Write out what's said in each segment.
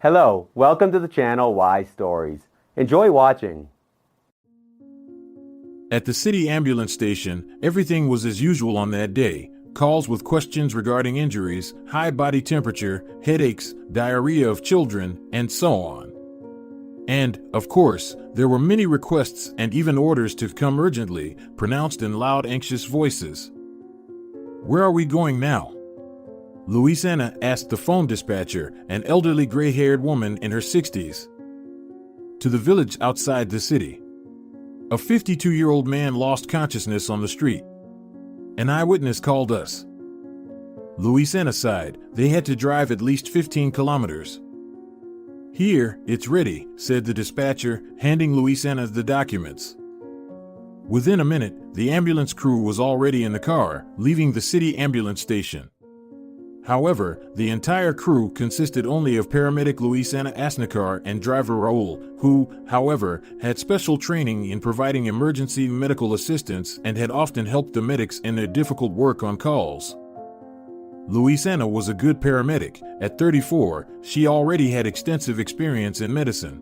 Hello, welcome to the channel Why Stories. Enjoy watching. At the city ambulance station, everything was as usual on that day. Calls with questions regarding injuries, high body temperature, headaches, diarrhea of children, and so on. And, of course, there were many requests and even orders to come urgently, pronounced in loud, anxious voices. "Where are we going now?" Luisana asked the phone dispatcher, an elderly gray-haired woman in her 60s. "To the village outside the city." A 52-year-old man lost consciousness on the street. "An eyewitness called us." Luisana sighed. They had to drive at least 15 kilometers. "Here, it's ready," said the dispatcher, handing Luisana the documents. Within a minute, the ambulance crew was already in the car, leaving the city ambulance station. However, the entire crew consisted only of paramedic Luisana Asnicar and driver Raul, who, however, had special training in providing emergency medical assistance and had often helped the medics in their difficult work on calls. Luisana was a good paramedic. At 34, she already had extensive experience in medicine.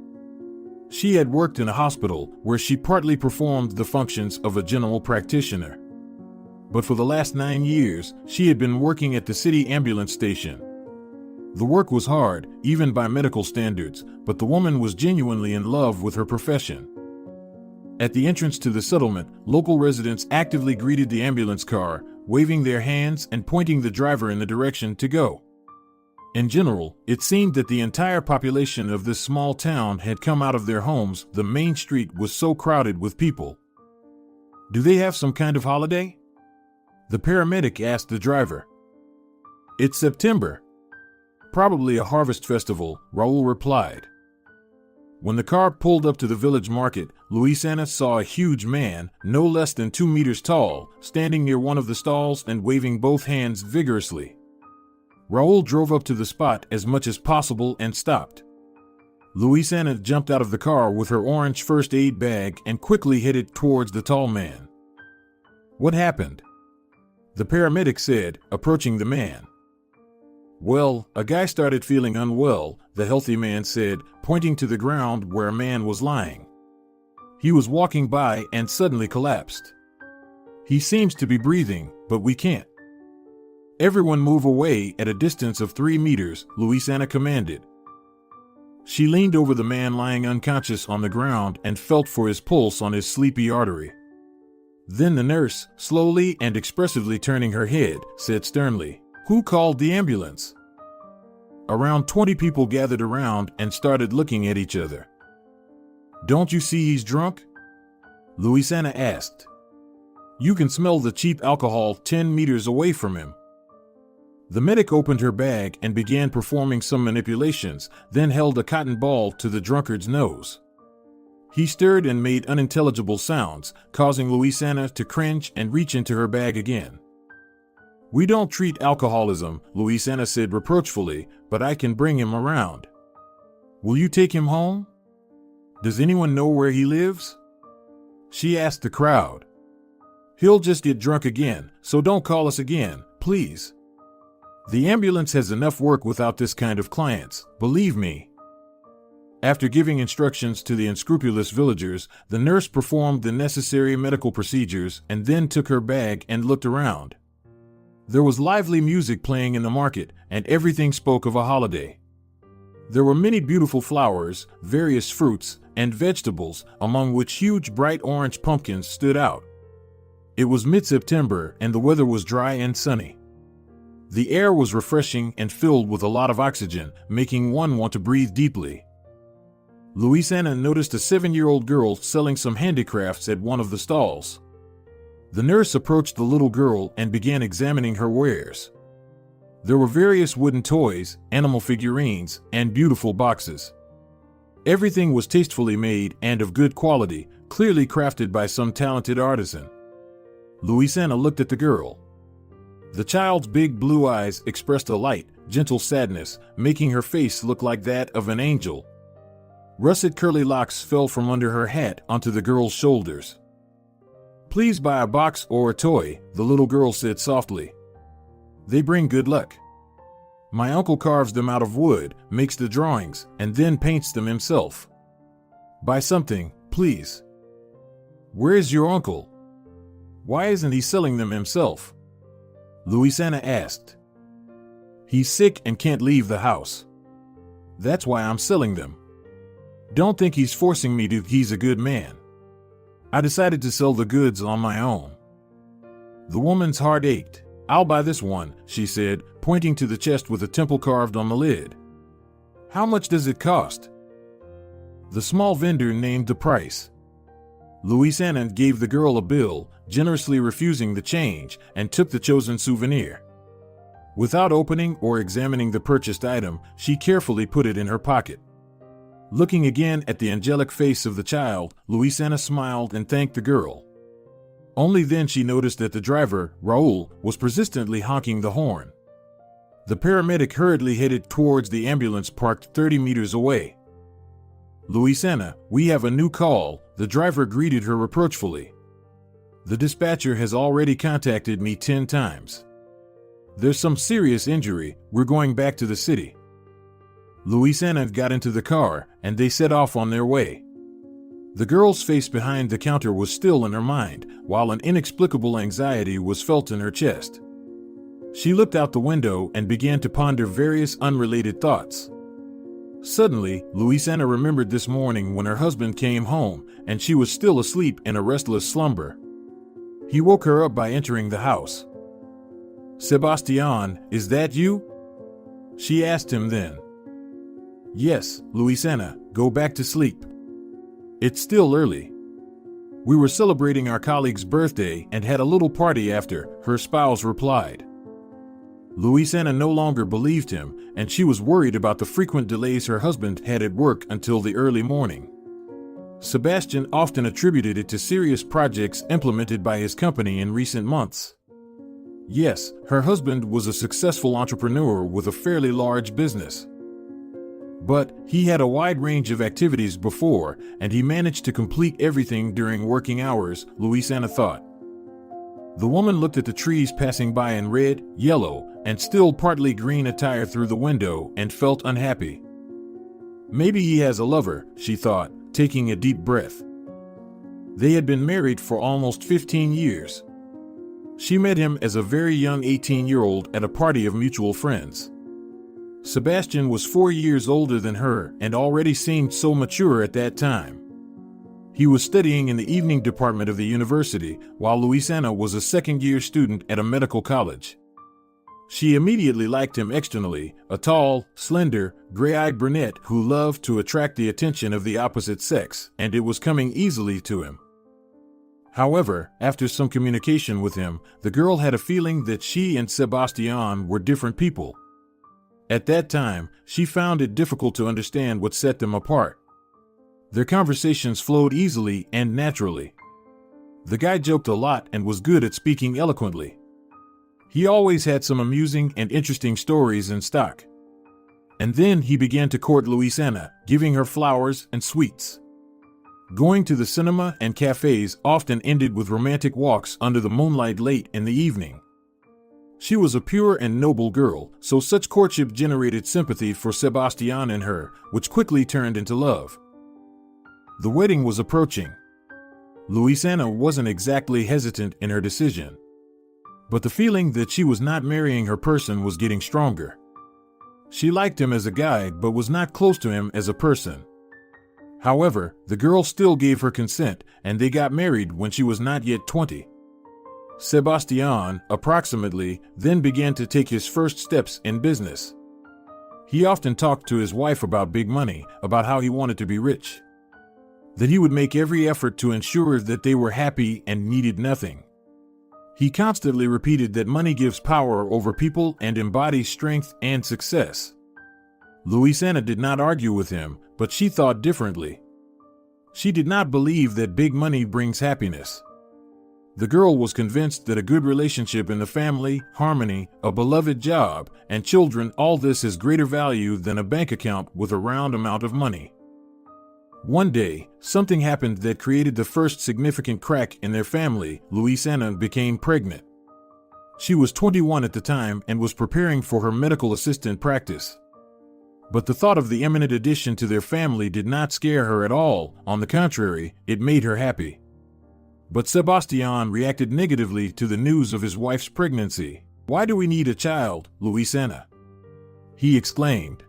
She had worked in a hospital where she partly performed the functions of a general practitioner. But for the last 9 years, she had been working at the city ambulance station. The work was hard, even by medical standards, but the woman was genuinely in love with her profession. At the entrance to the settlement, local residents actively greeted the ambulance car, waving their hands and pointing the driver in the direction to go. In general, it seemed that the entire population of this small town had come out of their homes. The main street was so crowded with people. "Do they have some kind of holiday?" the paramedic asked the driver. "It's September. Probably a harvest festival," Raul replied. When the car pulled up to the village market, Luisana saw a huge man, no less than 2 meters tall, standing near one of the stalls and waving both hands vigorously. Raul drove up to the spot as much as possible and stopped. Luisana jumped out of the car with her orange first aid bag and quickly headed towards the tall man. "What happened?" the paramedic said, approaching the man. "Well, a guy started feeling unwell," the healthy man said, pointing to the ground where a man was lying. "He was walking by and suddenly collapsed. He seems to be breathing, but we can't." "Everyone move away at a distance of 3 meters, Luisana commanded. She leaned over the man lying unconscious on the ground and felt for his pulse on his sleepy artery. Then the nurse, slowly and expressively turning her head, said sternly, "Who called the ambulance?" Around 20 people gathered around and started looking at each other. "Don't you see he's drunk?" Luisana asked. "You can smell the cheap alcohol 10 meters away from him." The medic opened her bag and began performing some manipulations, then held a cotton ball to the drunkard's nose. He stirred and made unintelligible sounds, causing Luisana to cringe and reach into her bag again. "We don't treat alcoholism," Luisana said reproachfully, "but I can bring him around. Will you take him home? Does anyone know where he lives?" she asked the crowd. "He'll just get drunk again, so don't call us again, please. The ambulance has enough work without this kind of clients, believe me." After giving instructions to the unscrupulous villagers, the nurse performed the necessary medical procedures and then took her bag and looked around. There was lively music playing in the market, and everything spoke of a holiday. There were many beautiful flowers, various fruits, and vegetables, among which huge bright orange pumpkins stood out. It was mid-September, and the weather was dry and sunny. The air was refreshing and filled with a lot of oxygen, making one want to breathe deeply. Luisana noticed a 7-year-old girl selling some handicrafts at one of the stalls. The nurse approached the little girl and began examining her wares. There were various wooden toys, animal figurines, and beautiful boxes. Everything was tastefully made and of good quality, clearly crafted by some talented artisan. Luisana looked at the girl. The child's big blue eyes expressed a light, gentle sadness, making her face look like that of an angel. Russet curly locks fell from under her hat onto the girl's shoulders. "Please buy a box or a toy," the little girl said softly. "They bring good luck." My uncle carves them out of wood, makes the drawings, and then paints them himself. Buy something, please. Where is your uncle? Why isn't he selling them himself? Luisana asked. He's sick and can't leave the house. That's why I'm selling them. Don't think he's forcing me to. He's a good man. I decided to sell the goods on my own. The woman's heart ached. I'll buy this one, she said, pointing to the chest with a temple carved on the lid. How much does it cost? The small vendor named the price. Luisana gave the girl a bill, generously refusing the change, and took the chosen souvenir. Without opening or examining the purchased item, she carefully put it in her pocket. Looking again at the angelic face of the child, Luisana smiled and thanked the girl. Only then she noticed that the driver, Raul, was persistently honking the horn. The paramedic hurriedly headed towards the ambulance parked 30 meters away. Luisana, we have a new call, the driver greeted her reproachfully. The dispatcher has already contacted me 10 times. There's some serious injury, we're going back to the city. Luisana got into the car, and they set off on their way. The girl's face behind the counter was still in her mind, while an inexplicable anxiety was felt in her chest. She looked out the window and began to ponder various unrelated thoughts. Suddenly, Luisana remembered this morning when her husband came home, and she was still asleep in a restless slumber. He woke her up by entering the house. Sebastian, is that you? She asked him then. Yes, Luisana, go back to sleep. It's still early. We were celebrating our colleague's birthday and had a little party after, her spouse replied. Luisana no longer believed him, and she was worried about the frequent delays her husband had at work until the early morning. Sebastian often attributed it to serious projects implemented by his company in recent months. Yes, her husband was a successful entrepreneur with a fairly large business. But he had a wide range of activities before, and he managed to complete everything during working hours, Luisana thought. The woman looked at the trees passing by in red, yellow, and still partly green attire through the window and felt unhappy. Maybe he has a lover, she thought, taking a deep breath. They had been married for almost 15 years. She met him as a very young 18-year-old at a party of mutual friends. Sebastian was 4 years older than her and already seemed so mature at that time. He was studying in the evening department of the university, while Luisana was a second-year student at a medical college. She immediately liked him externally, a tall, slender, gray-eyed brunette who loved to attract the attention of the opposite sex, and it was coming easily to him. However, after some communication with him, the girl had a feeling that she and Sebastian were different people. At that time, she found it difficult to understand what set them apart. Their conversations flowed easily and naturally. The guy joked a lot and was good at speaking eloquently. He always had some amusing and interesting stories in stock. And then he began to court Luisana, giving her flowers and sweets. Going to the cinema and cafes often ended with romantic walks under the moonlight late in the evening. She was a pure and noble girl, so such courtship generated sympathy for Sebastian in her, which quickly turned into love. The wedding was approaching. Luisana wasn't exactly hesitant in her decision. But the feeling that she was not marrying her person was getting stronger. She liked him as a guy but was not close to him as a person. However, the girl still gave her consent, and they got married when she was not yet 20. Sebastian, approximately, then began to take his first steps in business. He often talked to his wife about big money, about how he wanted to be rich. That he would make every effort to ensure that they were happy and needed nothing. He constantly repeated that money gives power over people and embodies strength and success. Luisana did not argue with him, but she thought differently. She did not believe that big money brings happiness. The girl was convinced that a good relationship in the family, harmony, a beloved job, and children, all this has greater value than a bank account with a round amount of money. One day, something happened that created the first significant crack in their family. Luisana became pregnant. She was 21 at the time and was preparing for her medical assistant practice. But the thought of the imminent addition to their family did not scare her at all. On the contrary, it made her happy. But Sebastian reacted negatively to the news of his wife's pregnancy. "Why do we need a child, Luisana?" he exclaimed.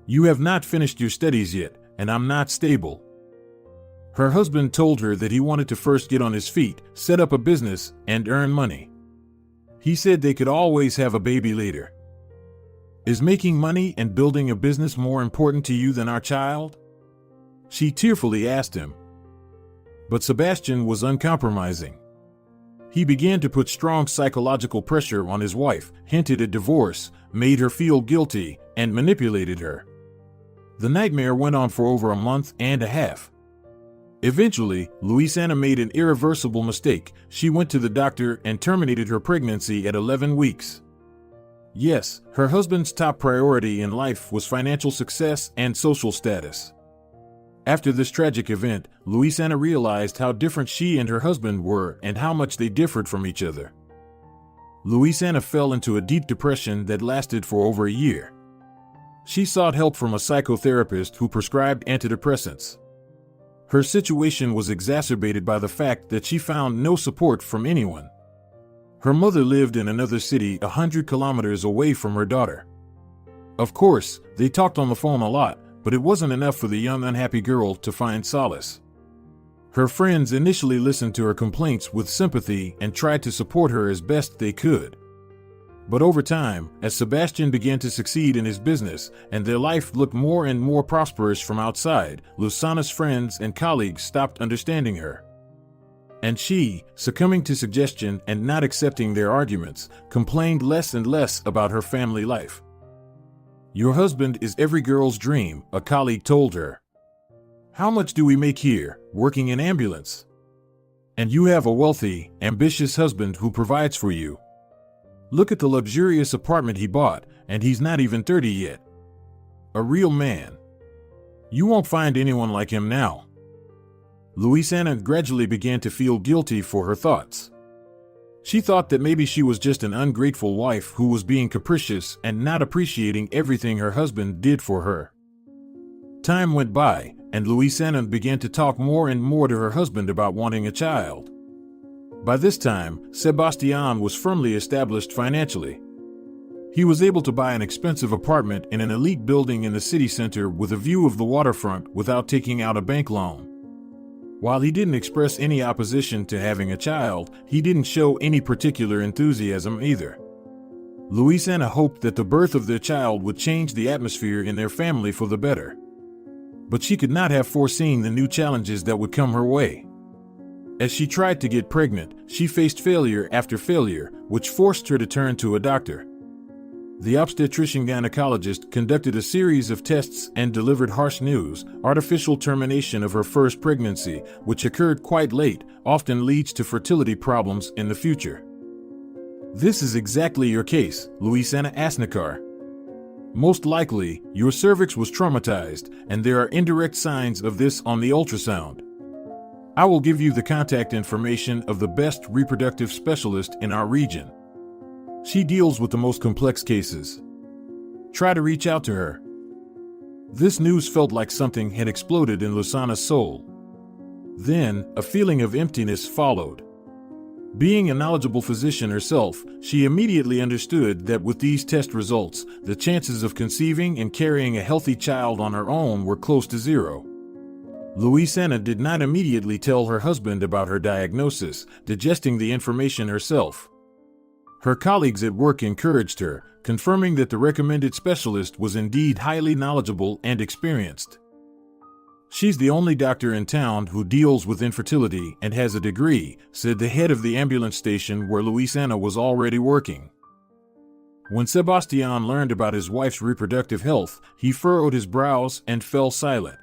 "You have not finished your studies yet, and I'm not stable." Her husband told her that he wanted to first get on his feet, set up a business, and earn money. He said they could always have a baby later. "Is making money and building a business more important to you than our child?" she tearfully asked him. But Sebastian was uncompromising. He began to put strong psychological pressure on his wife, hinted at divorce, made her feel guilty, and manipulated her. The nightmare went on for over a month and a half. Eventually, Luisana made an irreversible mistake. She went to the doctor and terminated her pregnancy at 11 weeks. Yes, her husband's top priority in life was financial success and social status. After this tragic event, Luisana realized how different she and her husband were and how much they differed from each other. Luisana fell into a deep depression that lasted for over a year. She sought help from a psychotherapist who prescribed antidepressants. Her situation was exacerbated by the fact that she found no support from anyone. Her mother lived in another city 100 kilometers away from her daughter. Of course, they talked on the phone a lot, but it wasn't enough for the young unhappy girl to find solace. Her friends initially listened to her complaints with sympathy and tried to support her as best they could. But over time, as Sebastian began to succeed in his business and their life looked more and more prosperous from outside, Luisana's friends and colleagues stopped understanding her. And she, succumbing to suggestion and not accepting their arguments, complained less and less about her family life. "Your husband is every girl's dream," a colleague told her. "How much do we make here, working in ambulance? And you have a wealthy, ambitious husband who provides for you. Look at the luxurious apartment he bought, and he's not even 30 yet. A real man. You won't find anyone like him now." Luisana gradually began to feel guilty for her thoughts. She thought that maybe she was just an ungrateful wife who was being capricious and not appreciating everything her husband did for her. Time went by, and Luisana began to talk more and more to her husband about wanting a child. By this time, Sebastian was firmly established financially. He was able to buy an expensive apartment in an elite building in the city center with a view of the waterfront without taking out a bank loan. While he didn't express any opposition to having a child, he didn't show any particular enthusiasm either. Luisana hoped that the birth of their child would change the atmosphere in their family for the better. But she could not have foreseen the new challenges that would come her way. As she tried to get pregnant, she faced failure after failure, which forced her to turn to a doctor. The obstetrician-gynecologist conducted a series of tests and delivered harsh news: artificial termination of her first pregnancy, which occurred quite late, often leads to fertility problems in the future. "This is exactly your case, Luisana Asnicar. Most likely, your cervix was traumatized, and there are indirect signs of this on the ultrasound. I will give you the contact information of the best reproductive specialist in our region. She deals with the most complex cases. Try to reach out to her." This news felt like something had exploded in Luisana's soul. Then, a feeling of emptiness followed. Being a knowledgeable physician herself, she immediately understood that with these test results, the chances of conceiving and carrying a healthy child on her own were close to zero. Luisana did not immediately tell her husband about her diagnosis, digesting the information herself. Her colleagues at work encouraged her, confirming that the recommended specialist was indeed highly knowledgeable and experienced. "She's the only doctor in town who deals with infertility and has a degree," said the head of the ambulance station where Luisana was already working. When Sebastian learned about his wife's reproductive health, he furrowed his brows and fell silent.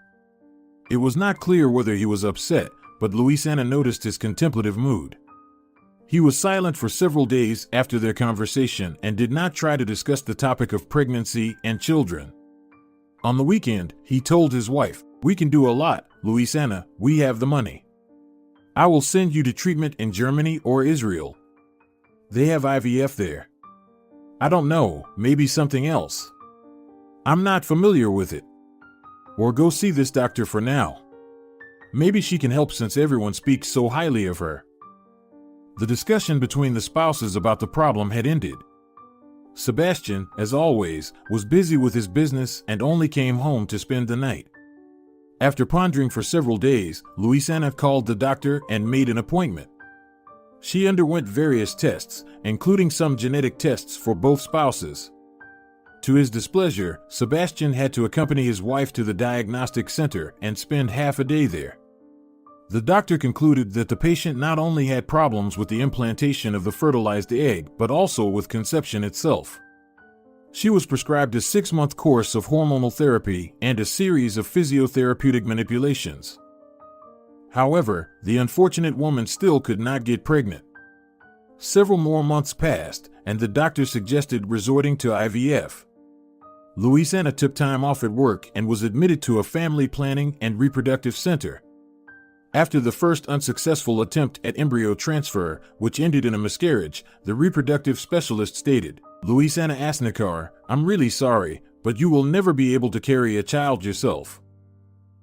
It was not clear whether he was upset, but Luisana noticed his contemplative mood. He was silent for several days after their conversation and did not try to discuss the topic of pregnancy and children. On the weekend, he told his wife, "We can do a lot, Luisana, we have the money. I will send you to treatment in Germany or Israel. They have IVF there. I don't know, maybe something else. I'm not familiar with it. Or go see this doctor for now. Maybe she can help since everyone speaks so highly of her. The discussion between the spouses about the problem had ended. Sebastian, as always, was busy with his business and only came home to spend the night. After pondering for several days, Luisana called the doctor and made an appointment. She underwent various tests, including some genetic tests for both spouses. To his displeasure, Sebastian had to accompany his wife to the diagnostic center and spend half a day there. The doctor concluded that the patient not only had problems with the implantation of the fertilized egg, but also with conception itself. She was prescribed a 6-month course of hormonal therapy and a series of physiotherapeutic manipulations. However, the unfortunate woman still could not get pregnant. Several more months passed, and the doctor suggested resorting to IVF. Luisana took time off at work and was admitted to a family planning and reproductive center. After the first unsuccessful attempt at embryo transfer, which ended in a miscarriage, the reproductive specialist stated, "Luisana Asnicar, I'm really sorry, but you will never be able to carry a child yourself.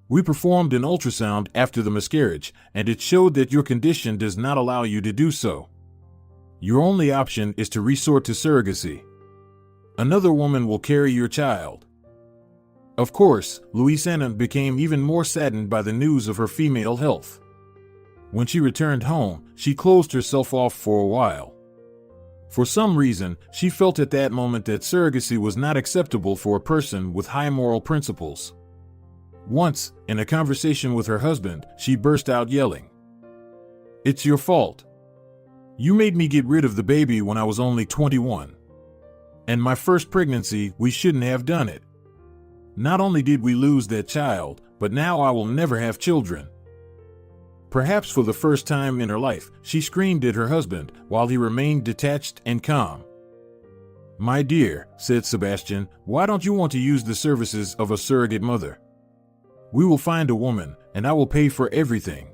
We performed an ultrasound after the miscarriage, and it showed that your condition does not allow you to do so. Your only option is to resort to surrogacy. Another woman will carry your child." Of course, Luisana became even more saddened by the news of her female health. When she returned home, she closed herself off for a while. For some reason, she felt at that moment that surrogacy was not acceptable for a person with high moral principles. Once, in a conversation with her husband, she burst out yelling, "It's your fault. You made me get rid of the baby when I was only 21. And my first pregnancy, we shouldn't have done it. Not only did we lose that child, but now I will never have children." Perhaps for the first time in her life, she screamed at her husband while he remained detached and calm. "My dear," said Sebastian, "why don't you want to use the services of a surrogate mother? We will find a woman, and I will pay for everything."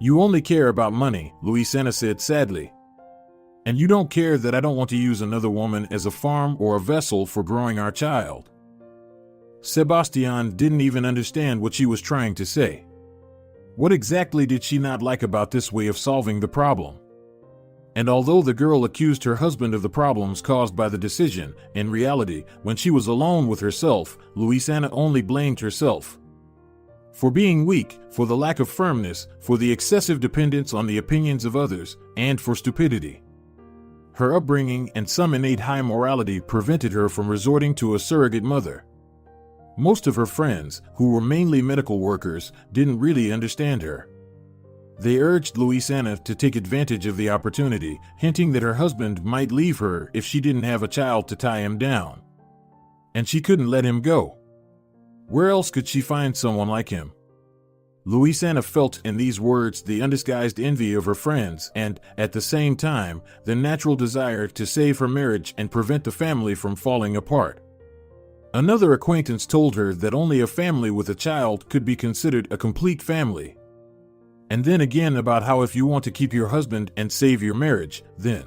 "You only care about money," Luisana said sadly. "And you don't care that I don't want to use another woman as a farm or a vessel for growing our child." Sebastian didn't even understand what she was trying to say. What exactly did she not like about this way of solving the problem? And although the girl accused her husband of the problems caused by the decision, in reality, when she was alone with herself, Luisana only blamed herself. For being weak, for the lack of firmness, for the excessive dependence on the opinions of others, and for stupidity. Her upbringing and some innate high morality prevented her from resorting to a surrogate mother. Most of her friends, who were mainly medical workers, didn't really understand her. They urged Luisana to take advantage of the opportunity, hinting that her husband might leave her if she didn't have a child to tie him down. And she couldn't let him go. Where else could she find someone like him? Luisana felt in these words the undisguised envy of her friends and, at the same time, the natural desire to save her marriage and prevent the family from falling apart. Another acquaintance told her that only a family with a child could be considered a complete family. And then again about how if you want to keep your husband and save your marriage, then.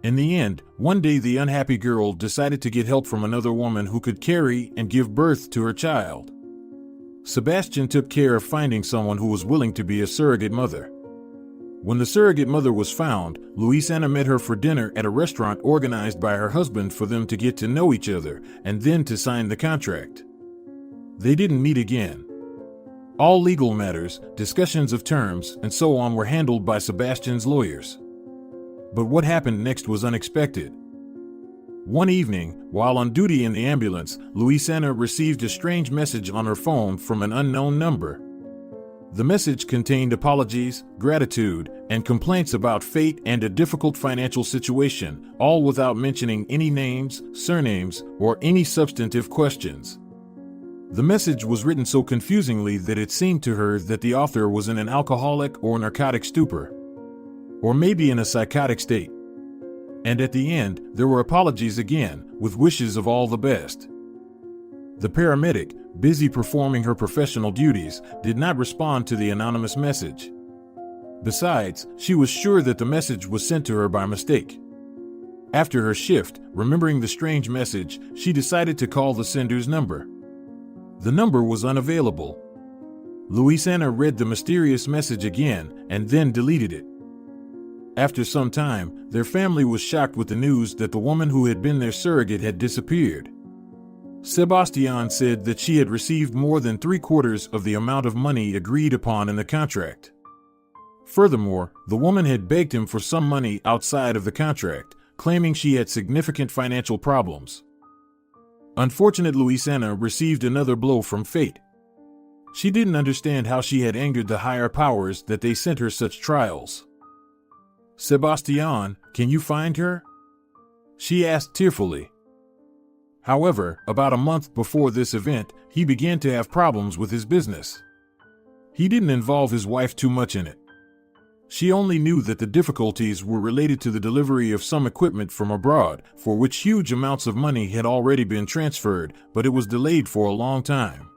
In the end, one day the unhappy girl decided to get help from another woman who could carry and give birth to her child. Sebastian took care of finding someone who was willing to be a surrogate mother. When the surrogate mother was found, Luisana met her for dinner at a restaurant organized by her husband for them to get to know each other and then to sign the contract. They didn't meet again. All legal matters, discussions of terms, and so on were handled by Sebastian's lawyers. But what happened next was unexpected. One evening, while on duty in the ambulance, Luisana received a strange message on her phone from an unknown number. The message contained apologies, gratitude, and complaints about fate and a difficult financial situation, all without mentioning any names, surnames, or any substantive questions. The message was written so confusingly that it seemed to her that the author was in an alcoholic or narcotic stupor, or maybe in a psychotic state. And at the end, there were apologies again, with wishes of all the best. The paramedic, busy performing her professional duties, did not respond to the anonymous message. Besides, she was sure that the message was sent to her by mistake. After her shift, remembering the strange message, she decided to call the sender's number. The number was unavailable. Luisana read the mysterious message again and then deleted it. After some time, their family was shocked with the news that the woman who had been their surrogate had disappeared. Sebastian said that she had received more than 3/4 of the amount of money agreed upon in the contract. Furthermore, the woman had begged him for some money outside of the contract, claiming she had significant financial problems. Unfortunate Luisana received another blow from fate. She didn't understand how she had angered the higher powers that they sent her such trials. "Sebastian, can you find her?" she asked tearfully. However, about a month before this event, he began to have problems with his business. He didn't involve his wife too much in it. She only knew that the difficulties were related to the delivery of some equipment from abroad, for which huge amounts of money had already been transferred, but it was delayed for a long time.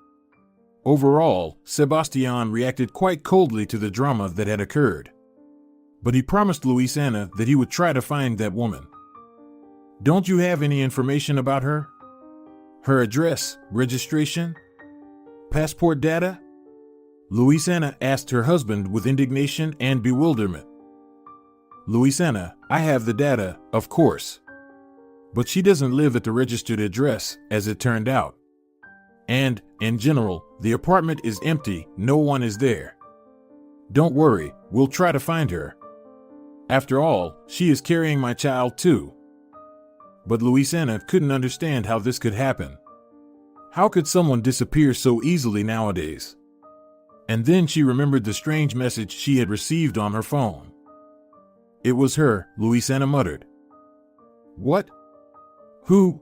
Overall, Sebastian reacted quite coldly to the drama that had occurred. But he promised Luisana that he would try to find that woman. "Don't you have any information about her? Her address, registration, passport data?" Luisana asked her husband with indignation and bewilderment. "Luisana, I have the data, of course. But she doesn't live at the registered address, as it turned out. And, in general, the apartment is empty, no one is there. Don't worry, we'll try to find her. After all, she is carrying my child too." But Luisana couldn't understand how this could happen. How could someone disappear so easily nowadays? And then she remembered the strange message she had received on her phone. "It was her," Luisana muttered. "What? Who?"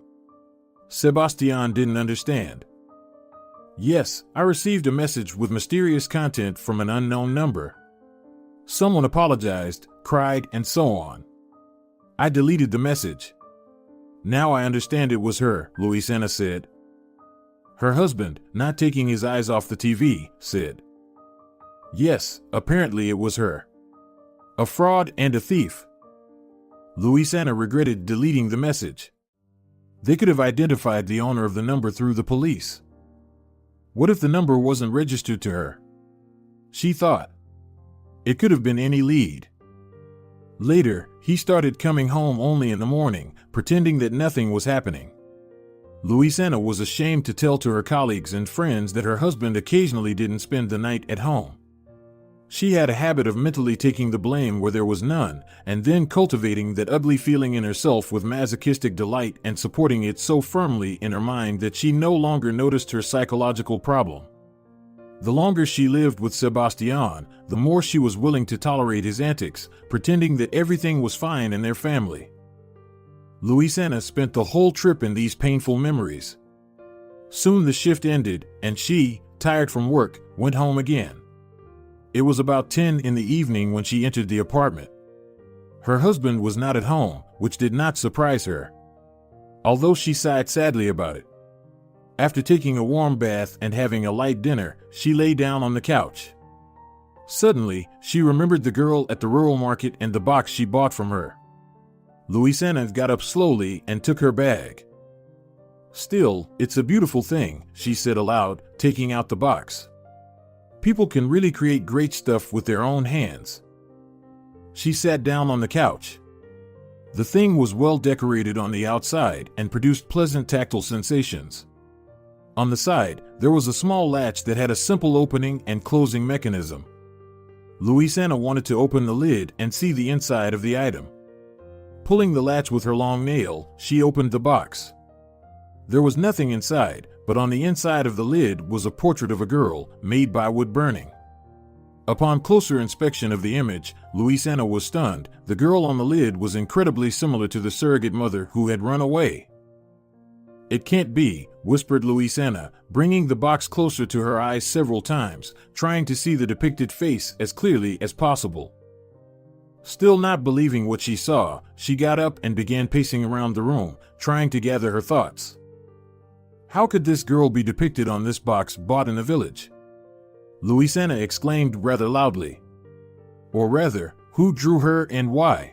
Sebastian didn't understand. "Yes, I received a message with mysterious content from an unknown number. Someone apologized, cried, and so on. I deleted the message. Now I understand it was her," Luisana said. Her husband, not taking his eyes off the TV, said, "Yes, apparently it was her. A fraud and a thief." Luisana regretted deleting the message. They could have identified the owner of the number through the police. What if the number wasn't registered to her? She thought. It could have been any lead. Later, he started coming home only in the morning, pretending that nothing was happening. Luisana was ashamed to tell to her colleagues and friends that her husband occasionally didn't spend the night at home. She had a habit of mentally taking the blame where there was none, and then cultivating that ugly feeling in herself with masochistic delight and supporting it so firmly in her mind that she no longer noticed her psychological problem. The longer she lived with Sebastian, the more she was willing to tolerate his antics, pretending that everything was fine in their family. Luisana spent the whole trip in these painful memories. Soon the shift ended, and she, tired from work, went home again. It was about 10 in the evening when she entered the apartment. Her husband was not at home, which did not surprise her, although she sighed sadly about it. After taking a warm bath and having a light dinner, she lay down on the couch. Suddenly, she remembered the girl at the rural market and the box she bought from her. Luisana got up slowly and took her bag. "Still, it's a beautiful thing," she said aloud, taking out the box. "People can really create great stuff with their own hands." She sat down on the couch. The thing was well decorated on the outside and produced pleasant tactile sensations. On the side, there was a small latch that had a simple opening and closing mechanism. Luisana wanted to open the lid and see the inside of the item. Pulling the latch with her long nail, she opened the box. There was nothing inside, but on the inside of the lid was a portrait of a girl, made by wood burning. Upon closer inspection of the image, Luisana was stunned. The girl on the lid was incredibly similar to the surrogate mother who had run away. "It can't be," whispered Luisana, bringing the box closer to her eyes several times, trying to see the depicted face as clearly as possible. Still not believing what she saw, she got up and began pacing around the room, trying to gather her thoughts. How could this girl be depicted on this box bought in a village? Luisana exclaimed rather loudly. Or rather, who drew her and why?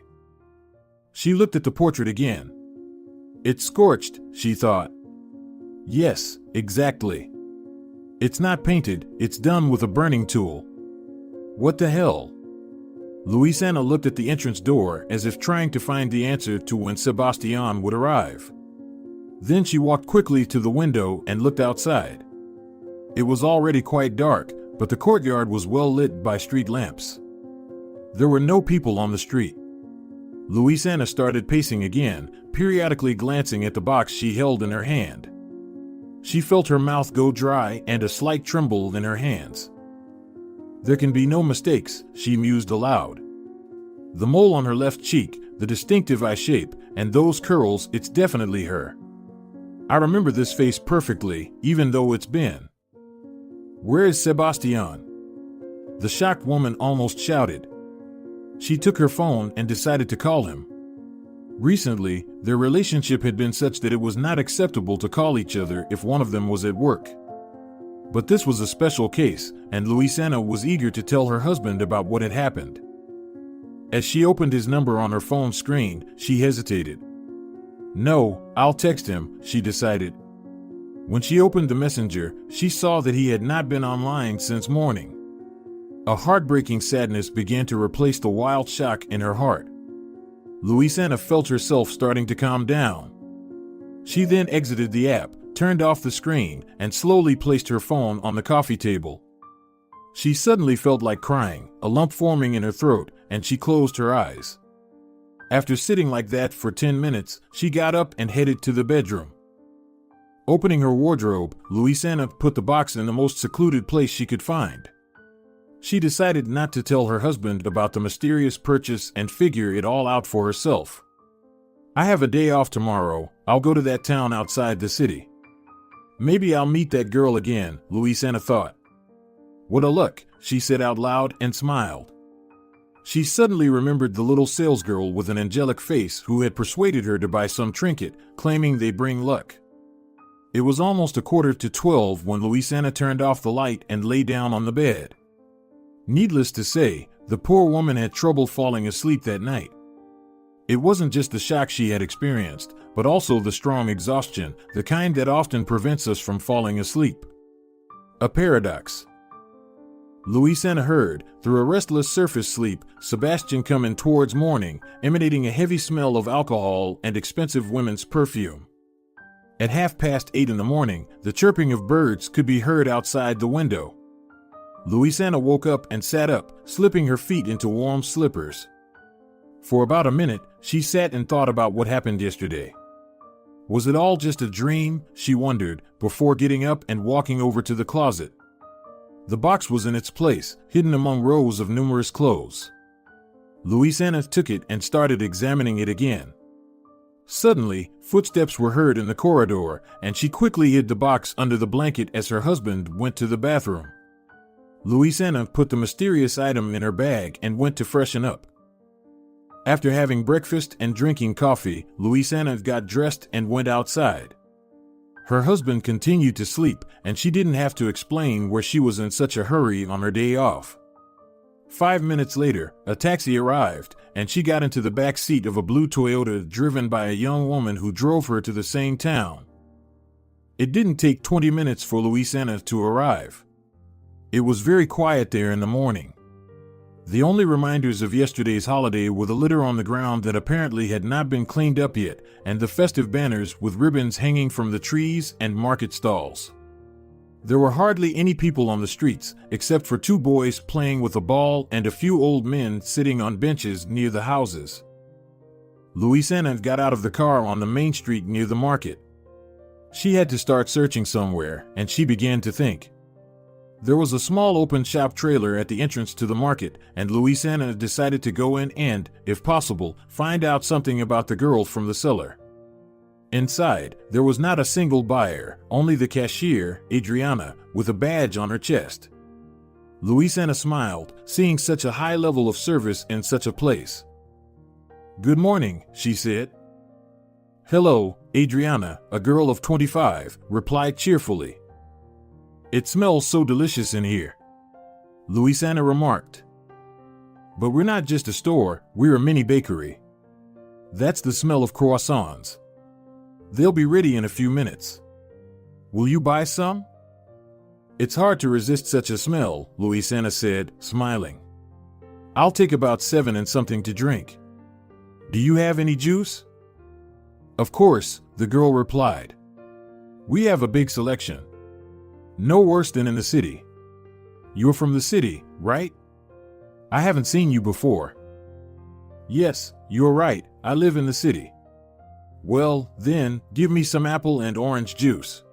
She looked at the portrait again. It's scorched, she thought. Yes, exactly. It's not painted, it's done with a burning tool. What the hell? Luisana looked at the entrance door as if trying to find the answer to when Sebastian would arrive. Then she walked quickly to the window and looked outside. It was already quite dark, but the courtyard was well lit by street lamps. There were no people on the street. Luisana started pacing again, periodically glancing at the box she held in her hand. She felt her mouth go dry and a slight tremble in her hands. There can be no mistakes, she mused aloud. The mole on her left cheek, the distinctive eye shape, and those curls, it's definitely her. I remember this face perfectly, even though it's been. Where is Sebastian? The shocked woman almost shouted. She took her phone and decided to call him. Recently, their relationship had been such that it was not acceptable to call each other if one of them was at work. But this was a special case, and Luisana was eager to tell her husband about what had happened. As she opened his number on her phone screen, she hesitated. No, I'll text him, she decided. When she opened the messenger, she saw that he had not been online since morning. A heartbreaking sadness began to replace the wild shock in her heart. Luisana felt herself starting to calm down. She then exited the app, turned off the screen, and slowly placed her phone on the coffee table. She suddenly felt like crying, a lump forming in her throat, and she closed her eyes. After sitting like that for 10 minutes, she got up and headed to the bedroom. Opening her wardrobe, Luisana put the box in the most secluded place she could find. She decided not to tell her husband about the mysterious purchase and figure it all out for herself. I have a day off tomorrow, I'll go to that town outside the city. Maybe I'll meet that girl again, Luisana thought. What a luck, she said out loud and smiled. She suddenly remembered the little salesgirl with an angelic face who had persuaded her to buy some trinket, claiming they bring luck. It was almost 11:45 when Luisana turned off the light and lay down on the bed. Needless to say, the poor woman had trouble falling asleep that night. It wasn't just the shock she had experienced, but also the strong exhaustion, the kind that often prevents us from falling asleep. A paradox. Luisana heard, through a restless surface sleep, Sebastian coming towards morning, emanating a heavy smell of alcohol and expensive women's perfume. At 8:30 in the morning, the chirping of birds could be heard outside the window. Luisana woke up and sat up, slipping her feet into warm slippers. For about a minute, she sat and thought about what happened yesterday. Was it all just a dream, she wondered, before getting up and walking over to the closet. The box was in its place, hidden among rows of numerous clothes. Luisana took it and started examining it again. Suddenly, footsteps were heard in the corridor, and she quickly hid the box under the blanket as her husband went to the bathroom. Luisana put the mysterious item in her bag and went to freshen up. After having breakfast and drinking coffee, Luisana got dressed and went outside. Her husband continued to sleep, and she didn't have to explain where she was in such a hurry on her day off. 5 minutes later, a taxi arrived, and she got into the back seat of a blue Toyota driven by a young woman who drove her to the same town. It didn't take 20 minutes for Luisana to arrive. It was very quiet there in the morning. The only reminders of yesterday's holiday were the litter on the ground that apparently had not been cleaned up yet, and the festive banners with ribbons hanging from the trees and market stalls. There were hardly any people on the streets, except for 2 boys playing with a ball and a few old men sitting on benches near the houses. Luisana got out of the car on the main street near the market. She had to start searching somewhere, and she began to think. There was a small open shop trailer at the entrance to the market, and Luisana decided to go in and, if possible, find out something about the girl from the seller. Inside, there was not a single buyer, only the cashier, Adriana, with a badge on her chest. Luisana smiled, seeing such a high level of service in such a place. "Good morning," she said. "Hello, Adriana," a girl of 25, replied cheerfully. "It smells so delicious in here," Luisana remarked. But we're not just a store, we're a mini bakery. That's the smell of croissants. They'll be ready in a few minutes. Will you buy some? It's hard to resist such a smell, Luisana said, smiling. I'll take about 7 and something to drink. Do you have any juice? Of course, the girl replied. We have a big selection. No worse than in the city. You're from the city, right? I haven't seen you before. Yes, you're right, I live in the city. Well, then, give me some apple and orange juice.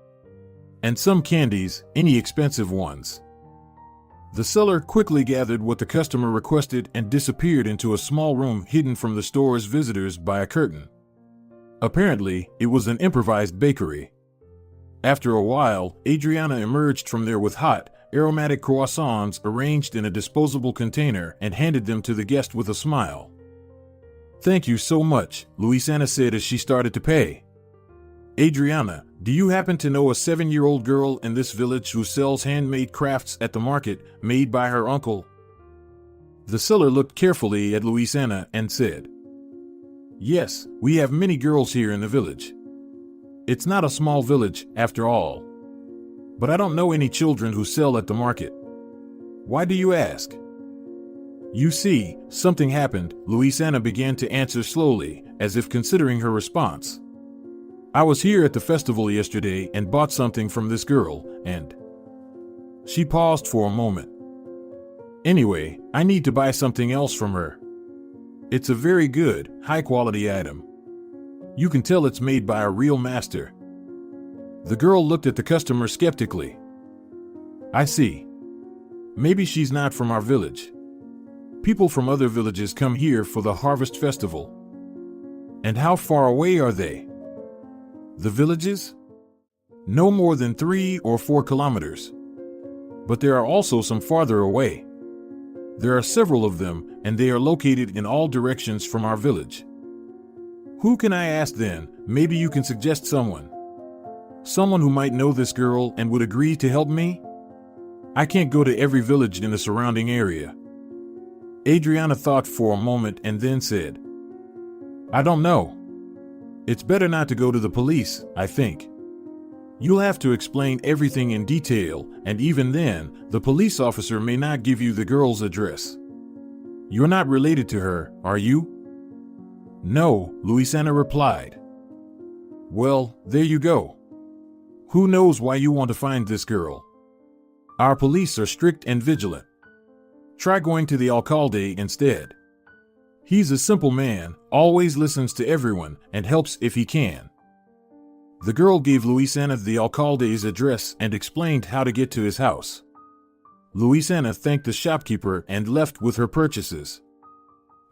And some candies, any expensive ones. The seller quickly gathered what the customer requested and disappeared into a small room hidden from the store's visitors by a curtain. Apparently, it was an improvised bakery. After a while, Adriana emerged from there with hot, aromatic croissants arranged in a disposable container and handed them to the guest with a smile. Thank you so much, Luisana said as she started to pay. Adriana, do you happen to know a 7-year-old girl in this village who sells handmade crafts at the market made by her uncle? The seller looked carefully at Luisana and said, Yes, we have many girls here in the village. It's not a small village, after all. But I don't know any children who sell at the market. Why do you ask? You see, something happened, Luisana began to answer slowly, as if considering her response. I was here at the festival yesterday and bought something from this girl, and... She paused for a moment. Anyway, I need to buy something else from her. It's a very good, high-quality item. You can tell it's made by a real master. The girl looked at the customer skeptically. I see. Maybe she's not from our village. People from other villages come here for the harvest festival. And how far away are they? The villages? No more than 3 or 4 kilometers. But there are also some farther away. There are several of them, and they are located in all directions from our village. Who can I ask then? Maybe you can suggest someone. Someone who might know this girl and would agree to help me? I can't go to every village in the surrounding area. Adriana thought for a moment and then said, I don't know. It's better not to go to the police, I think. You'll have to explain everything in detail, and even then, the police officer may not give you the girl's address. You're not related to her, are you? No, Luisana replied. Well, there you go. Who knows why you want to find this girl? Our police are strict and vigilant. Try going to the alcalde instead. He's a simple man, always listens to everyone, and helps if he can. The girl gave Luisana the alcalde's address and explained how to get to his house. Luisana thanked the shopkeeper and left with her purchases.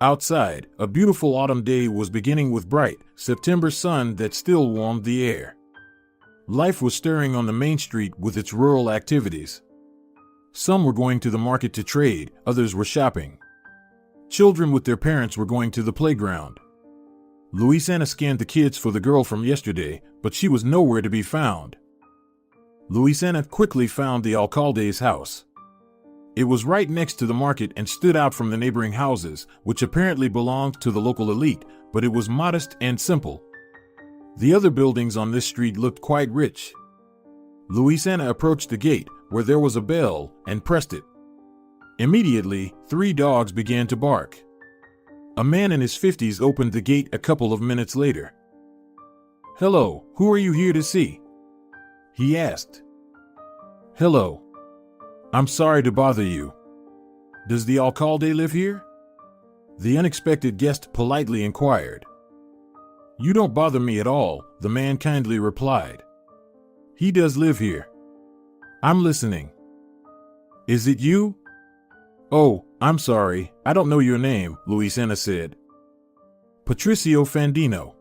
Outside, a beautiful autumn day was beginning with bright, September sun that still warmed the air. Life was stirring on the main street with its rural activities. Some were going to the market to trade, others were shopping. Children with their parents were going to the playground. Luisana scanned the kids for the girl from yesterday, but she was nowhere to be found. Luisana quickly found the alcalde's house. It was right next to the market and stood out from the neighboring houses, which apparently belonged to the local elite, but it was modest and simple. The other buildings on this street looked quite rich. Luisana approached the gate, where there was a bell, and pressed it. Immediately, 3 dogs began to bark. A man in his 50s opened the gate a couple of minutes later. Hello, who are you here to see? He asked. Hello. I'm sorry to bother you. Does the alcalde live here? The unexpected guest politely inquired. You don't bother me at all, the man kindly replied. He does live here. I'm listening. Is it you? Oh, I'm sorry, I don't know your name, Luisana said. Patricio Fandino.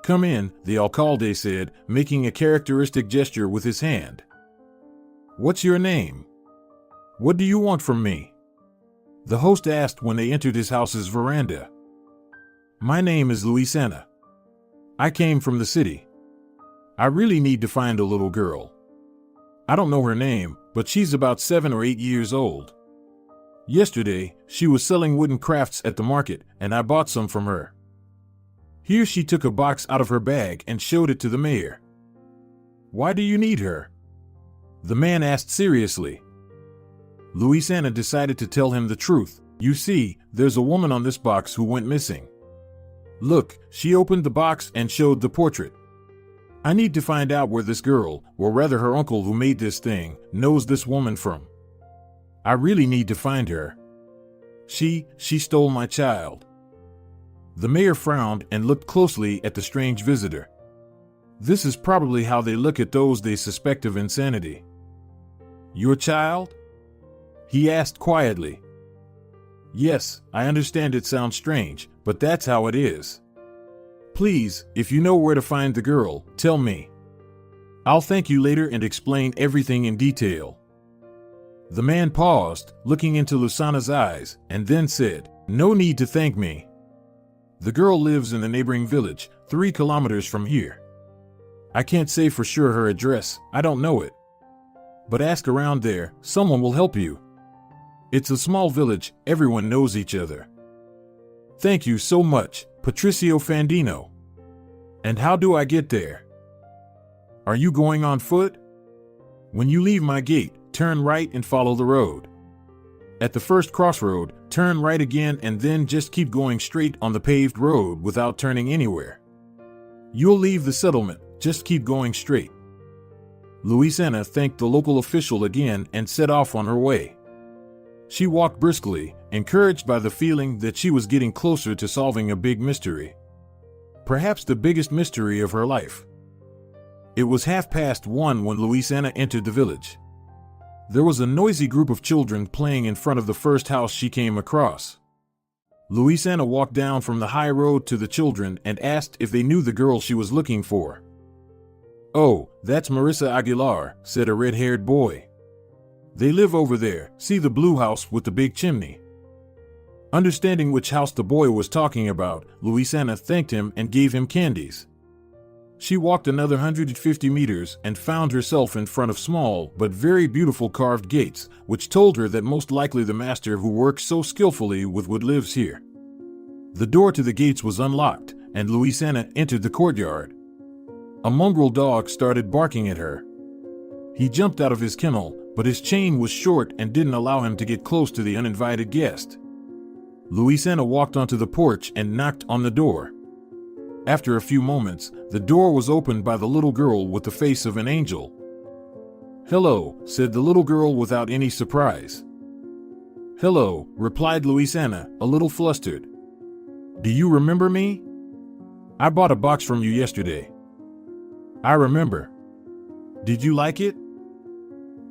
Come in, the alcalde said, making a characteristic gesture with his hand. What's your name? What do you want from me? The host asked when they entered his house's veranda. My name is Luisana. I came from the city. I really need to find a little girl. I don't know her name, but she's about 7 or 8 years old. Yesterday, she was selling wooden crafts at the market, and I bought some from her. Here she took a box out of her bag and showed it to the mayor. Why do you need her? The man asked seriously. Luisana decided to tell him the truth. You see, there's a woman on this box who went missing. Look, she opened the box and showed the portrait. I need to find out where this girl, or rather her uncle who made this thing, knows this woman from. I really need to find her. She stole my child. The mayor frowned and looked closely at the strange visitor. This is probably how they look at those they suspect of insanity. Your child? He asked quietly. Yes, I understand it sounds strange, but that's how it is. Please, if you know where to find the girl, tell me. I'll thank you later and explain everything in detail. The man paused, looking into Luisana's eyes, and then said, No need to thank me. The girl lives in the neighboring village, 3 kilometers from here. I can't say for sure her address, I don't know it. But ask around there, someone will help you. It's a small village, everyone knows each other. Thank you so much, Patricio Fandino. And how do I get there? Are you going on foot? When you leave my gate, turn right and follow the road. At the first crossroad, turn right again and then just keep going straight on the paved road without turning anywhere. You'll leave the settlement, just keep going straight. Luisana thanked the local official again and set off on her way. She walked briskly, encouraged by the feeling that she was getting closer to solving a big mystery. Perhaps the biggest mystery of her life. It was 1:30 when Luisana entered the village. There was a noisy group of children playing in front of the first house she came across. Luisana walked down from the high road to the children and asked if they knew the girl she was looking for. Oh, that's Marissa Aguilar, said a red-haired boy. They live over there, see the blue house with the big chimney. Understanding which house the boy was talking about, Luisana thanked him and gave him candies. She walked another 150 meters and found herself in front of small but very beautiful carved gates, which told her that most likely the master who works so skillfully with wood lives here. The door to the gates was unlocked, and Luisana entered the courtyard. A mongrel dog started barking at her. He jumped out of his kennel, but his chain was short and didn't allow him to get close to the uninvited guest. Luisana walked onto the porch and knocked on the door. After a few moments, the door was opened by the little girl with the face of an angel. Hello, said the little girl without any surprise. Hello, replied Luisana, a little flustered. Do you remember me? I bought a box from you yesterday. I remember. Did you like it?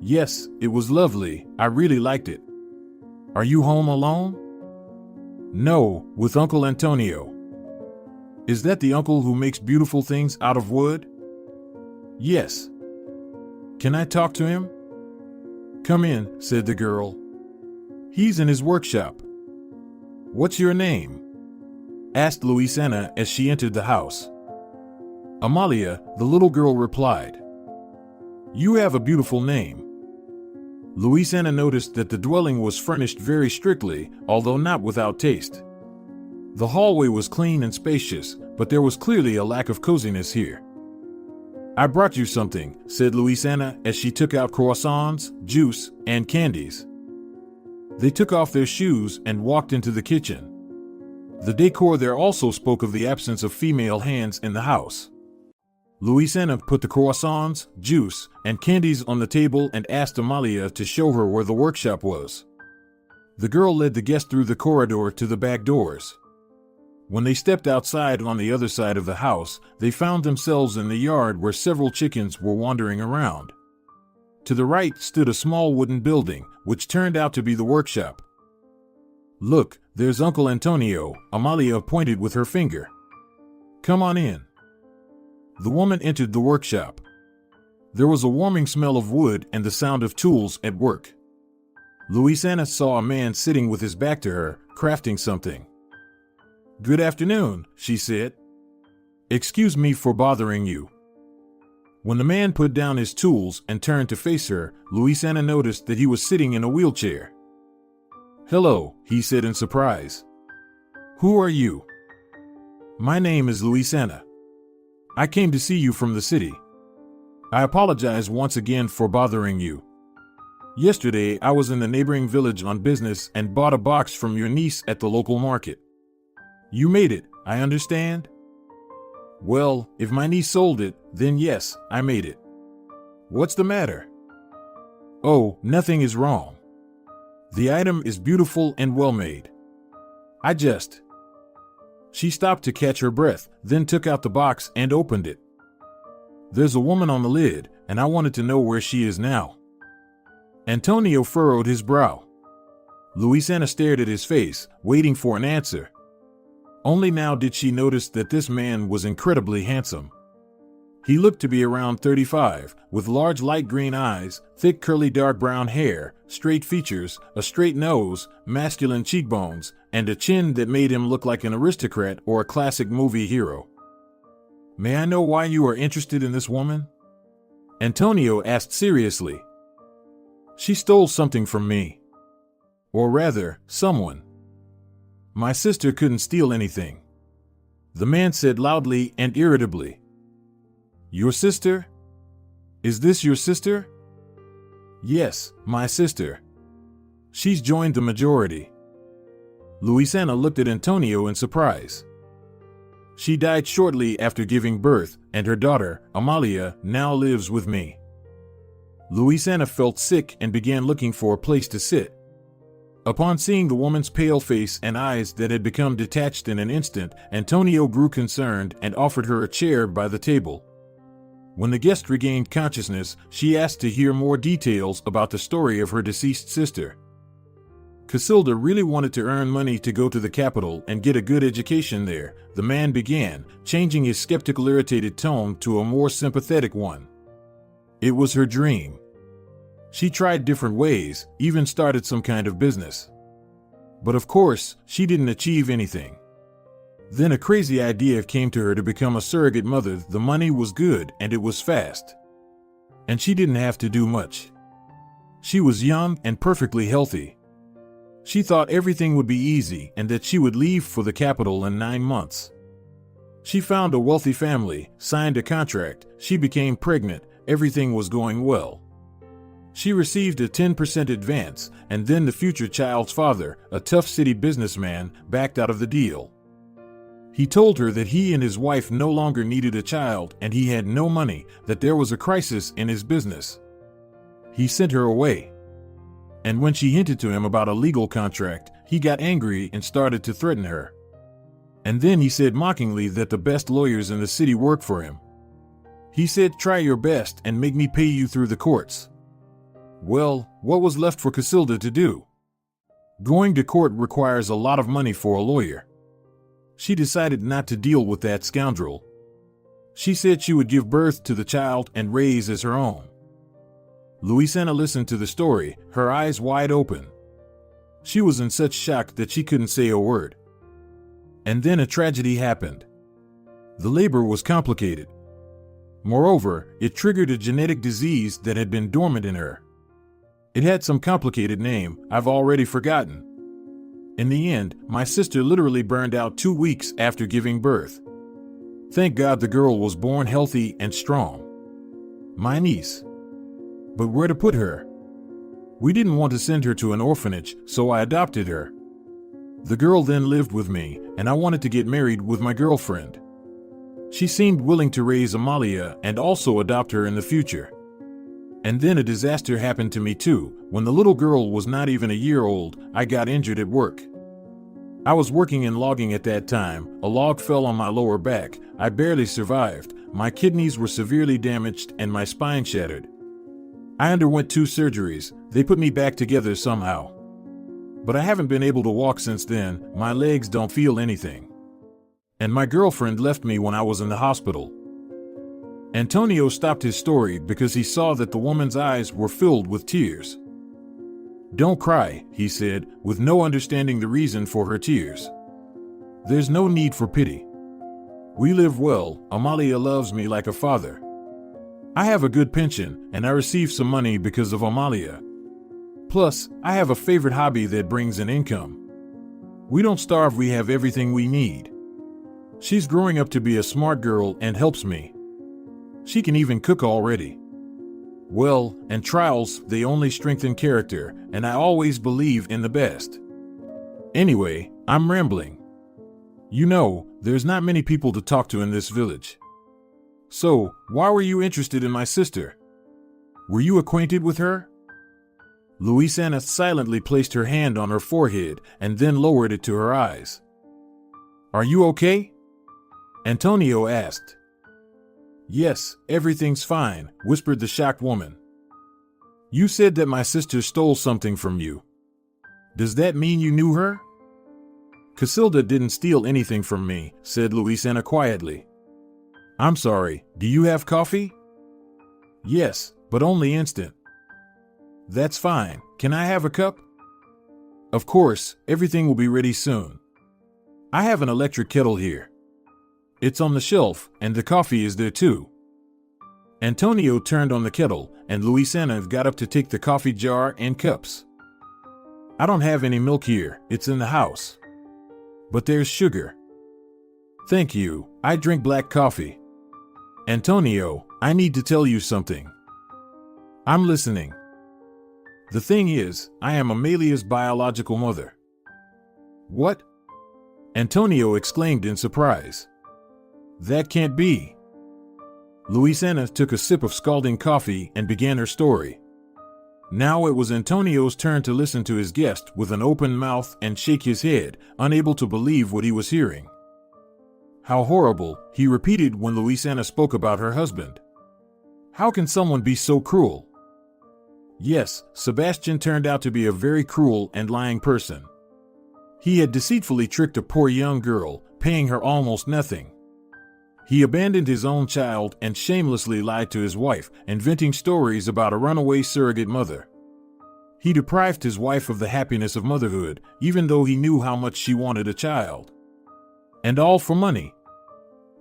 Yes, it was lovely, I really liked it. Are you home alone? No, with Uncle Antonio. Is that the uncle who makes beautiful things out of wood? Yes. Can I talk to him? Come in, said the girl. He's in his workshop. What's your name? Asked Luisana as she entered the house. Amalia, the little girl replied. You have a beautiful name. Luisana noticed that the dwelling was furnished very strictly, although not without taste. The hallway was clean and spacious, but there was clearly a lack of coziness here. I brought you something, said Luisana as she took out croissants, juice, and candies. They took off their shoes and walked into the kitchen. The decor there also spoke of the absence of female hands in the house. Luisana put the croissants, juice, and candies on the table and asked Amalia to show her where the workshop was. The girl led the guest through the corridor to the back doors. When they stepped outside on the other side of the house, they found themselves in the yard where several chickens were wandering around. To the right stood a small wooden building, which turned out to be the workshop. Look, there's Uncle Antonio, Amalia pointed with her finger. Come on in. The woman entered the workshop. There was a warming smell of wood and the sound of tools at work. Luisana saw a man sitting with his back to her, crafting something. Good afternoon, she said. Excuse me for bothering you. When the man put down his tools and turned to face her, Luisana noticed that he was sitting in a wheelchair. "Hello," he said in surprise. "Who are you?" "My name is Luisana. I came to see you from the city. I apologize once again for bothering you. Yesterday, I was in the neighboring village on business and bought a box from your niece at the local market. You made it, I understand?" "Well, if my niece sold it, then yes, I made it. What's the matter?" "Oh, nothing is wrong. The item is beautiful and well made. I just..." She stopped to catch her breath, then took out the box and opened it. "There's a woman on the lid, and I wanted to know where she is now." Antonio furrowed his brow. Luisana stared at his face, waiting for an answer. Only now did she notice that this man was incredibly handsome. He looked to be around 35, with large light green eyes, thick curly dark brown hair, straight features, a straight nose, masculine cheekbones, and a chin that made him look like an aristocrat or a classic movie hero. "May I know why you are interested in this woman?" Antonio asked seriously. "She stole something from me. Or rather, someone. My sister couldn't steal anything," the man said loudly and irritably. "Your sister? Is this your sister?" "Yes, my sister. She's joined the majority." Luisana looked at Antonio in surprise. "She died shortly after giving birth, and her daughter, Amalia, now lives with me." Luisana felt sick and began looking for a place to sit. Upon seeing the woman's pale face and eyes that had become detached in an instant, Antonio grew concerned and offered her a chair by the table. When the guest regained consciousness, she asked to hear more details about the story of her deceased sister. Casilda really wanted to earn money to go to the capital and get a good education there, the man began, changing his skeptical, irritated tone to a more sympathetic one. It was her dream. She tried different ways, even started some kind of business. But of course, she didn't achieve anything. Then a crazy idea came to her to become a surrogate mother. The money was good and it was fast. And she didn't have to do much. She was young and perfectly healthy. She thought everything would be easy and that she would leave for the capital in 9 months. She found a wealthy family, signed a contract, she became pregnant, everything was going well. She received a 10% advance, and then the future child's father, a tough city businessman, backed out of the deal. He told her that he and his wife no longer needed a child and he had no money, that there was a crisis in his business. He sent her away. And when she hinted to him about a legal contract, he got angry and started to threaten her. And then he said mockingly that the best lawyers in the city work for him. He said, "Try your best and make me pay you through the courts." Well, what was left for Casilda to do? Going to court requires a lot of money for a lawyer. She decided not to deal with that scoundrel. She said she would give birth to the child and raise as her own. Luisana listened to the story, her eyes wide open. She was in such shock that she couldn't say a word. And then a tragedy happened. The labor was complicated. Moreover, it triggered a genetic disease that had been dormant in her. It had some complicated name I've already forgotten. In the end, my sister literally burned out 2 weeks after giving birth. Thank God the girl was born healthy and strong. My niece. But where to put her? We didn't want to send her to an orphanage, so I adopted her. The girl then lived with me, and I wanted to get married with my girlfriend. She seemed willing to raise Amalia and also adopt her in the future. And then a disaster happened to me too. When the little girl was not even a year old, I got injured at work. I was working in logging at that time. A log fell on my lower back. I barely survived. My kidneys were severely damaged and my spine shattered. I underwent 2 surgeries. They put me back together somehow. But I haven't been able to walk since then. My legs don't feel anything. And my girlfriend left me when I was in the hospital. Antonio stopped his story because he saw that the woman's eyes were filled with tears. "Don't cry," he said, with no understanding the reason for her tears. "There's no need for pity. We live well. Amalia loves me like a father. I have a good pension, and I receive some money because of Amalia. Plus, I have a favorite hobby that brings an income. We don't starve, we have everything we need. She's growing up to be a smart girl and helps me. She can even cook already. Well, and trials, they only strengthen character, and I always believe in the best. Anyway, I'm rambling. You know, there's not many people to talk to in this village. So, why were you interested in my sister? Were you acquainted with her? Luisana silently placed her hand on her forehead and then lowered it to her eyes. Are you okay? Antonio asked. Yes, everything's fine, whispered the shocked woman. You said that my sister stole something from you. Does that mean you knew her? Casilda didn't steal anything from me, said Luisana quietly. I'm sorry, do you have coffee? Yes, but only instant. That's fine, can I have a cup? Of course, everything will be ready soon. I have an electric kettle here. It's on the shelf, and the coffee is there too. Antonio turned on the kettle, and Luisana got up to take the coffee jar and cups. I don't have any milk here, it's in the house. But there's sugar. Thank you, I drink black coffee. Antonio, I need to tell you something. I'm listening. The thing is, I am Amelia's biological mother. What? Antonio exclaimed in surprise. That can't be. Luisana took a sip of scalding coffee and began her story. Now it was Antonio's turn to listen to his guest with an open mouth and shake his head, unable to believe what he was hearing. How horrible, he repeated when Luisana spoke about her husband. How can someone be so cruel? Yes, Sebastian turned out to be a very cruel and lying person. He had deceitfully tricked a poor young girl, paying her almost nothing. He abandoned his own child and shamelessly lied to his wife, inventing stories about a runaway surrogate mother. He deprived his wife of the happiness of motherhood, even though he knew how much she wanted a child. And all for money.